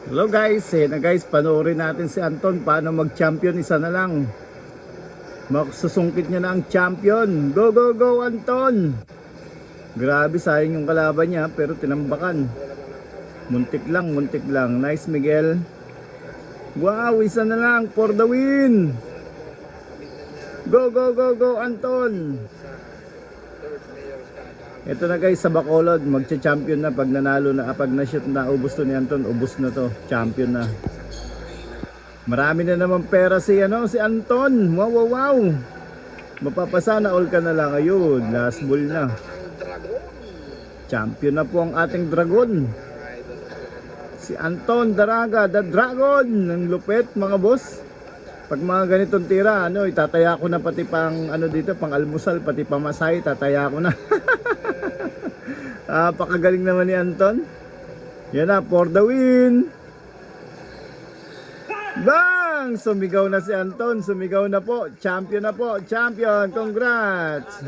Hello guys, guys, panoorin natin si Anton paano mag-champion, isa na lang. Magsusungkit niya na ang champion. Go go go Anton. Grabe, sayang yung kalaban niya pero tinambakan. Muntik lang, muntik lang. Nice Miguel. Wow, isa na lang for the win. Go go go go Anton. Ito na guys, sa Bacolod, magcha-champion na pag nanalo na, pag na-shoot na, ubos to ni Anton, ubos na to, champion na. Marami na naman pera si Anton. Wow wow wow. Mapapasana all ka na lang. Ayun, last ball na. Champion na po ang ating dragon. Si Anton Daraga, the dragon. Ang lupit mga boss. Pag mga ganitong tira, itataya ko na pati pang dito, pang almusal, pati pamasahe, tataya ko na. Pakagaling naman ni Anton. Yan na, for the win. Bang! Sumigaw na si Anton, sumigaw na po. Champion na po, champion. Congrats!